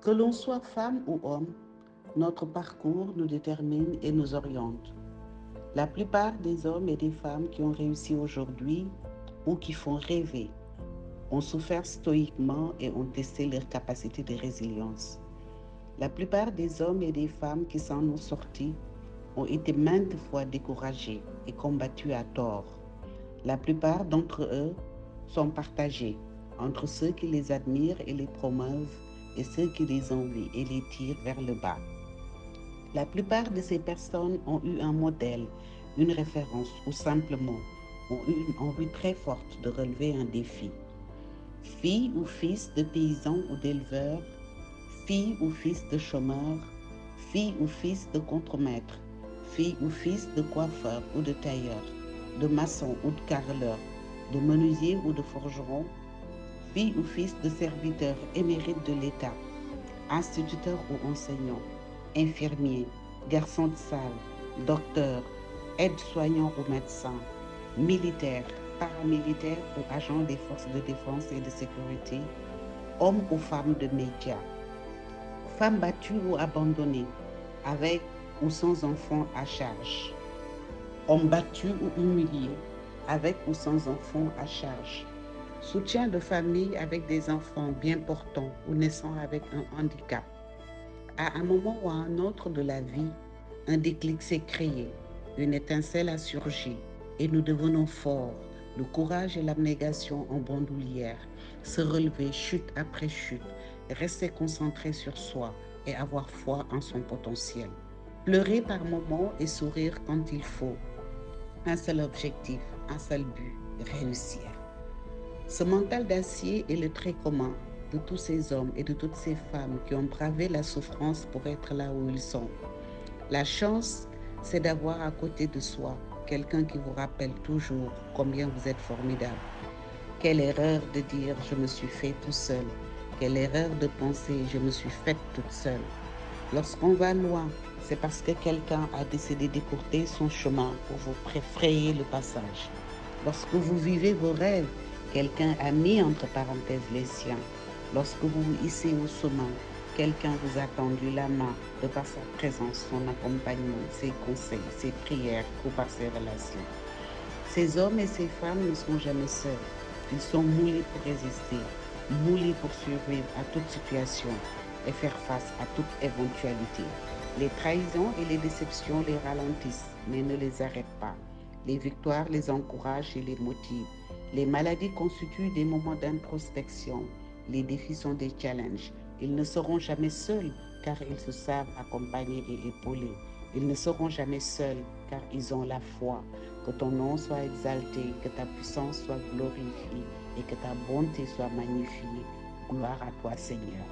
Que l'on soit femme ou homme, notre parcours nous détermine et nous oriente. La plupart des hommes et des femmes qui ont réussi aujourd'hui ou qui font rêver ont souffert stoïquement et ont testé leur capacité de résilience. La plupart des hommes et des femmes qui s'en ont sortis ont été maintes fois découragés et combattus à tort. La plupart d'entre eux sont partagés entre ceux qui les admirent et les promeuvent et ceux qui les envient et les tirent vers le bas. La plupart de ces personnes ont eu un modèle, une référence ou simplement ont eu une envie très forte de relever un défi. Fille ou fils de paysans ou d'éleveurs, fille ou fils de chômeurs, fille ou fils de contremaître, fille ou fils de coiffeur ou de tailleur, de maçon ou de carreleur, de menuisier ou de forgeron, fille ou fils de serviteur émérite de l'État, instituteur ou enseignant, infirmier, garçon de salle, docteur, aide-soignant ou médecin, militaire, paramilitaire ou agent des forces de défense et de sécurité, homme ou femme de médias, femme battue ou abandonnée, avec ou sans enfants à charge, homme battu ou humilié, avec ou sans enfants à charge, soutien de famille avec des enfants bien portants ou naissant avec un handicap. À un moment ou à un autre de la vie, un déclic s'est créé, une étincelle a surgi et nous devenons forts. Le courage et l'abnégation en bandoulière, se relever chute après chute, rester concentré sur soi et avoir foi en son potentiel. Pleurer par moments et sourire quand il faut. Un seul objectif, un seul but, réussir. Ce mental d'acier est le trait commun de tous ces hommes et de toutes ces femmes qui ont bravé la souffrance pour être là où ils sont. La chance, c'est d'avoir à côté de soi quelqu'un qui vous rappelle toujours combien vous êtes formidable. Quelle erreur de dire je me suis fait tout seul. Quelle erreur de penser je me suis faite toute seule. Lorsqu'on va loin, c'est parce que quelqu'un a décidé d'écourter son chemin pour vous frayer le passage. Lorsque vous vivez vos rêves, quelqu'un a mis entre parenthèses les siens. Lorsque vous vous hissez au sommet, quelqu'un vous a tendu la main de par sa présence, son accompagnement, ses conseils, ses prières ou par ses relations. Ces hommes et ces femmes ne sont jamais seuls. Ils sont moulés pour résister, moulés pour survivre à toute situation et faire face à toute éventualité. Les trahisons et les déceptions les ralentissent, mais ne les arrêtent pas. Les victoires les encouragent et les motivent. Les maladies constituent des moments d'introspection. Les défis sont des challenges. Ils ne seront jamais seuls car ils se savent accompagnés et épaulés. Ils ne seront jamais seuls car ils ont la foi. Que ton nom soit exalté, que ta puissance soit glorifiée et que ta bonté soit magnifiée. Gloire à toi, Seigneur.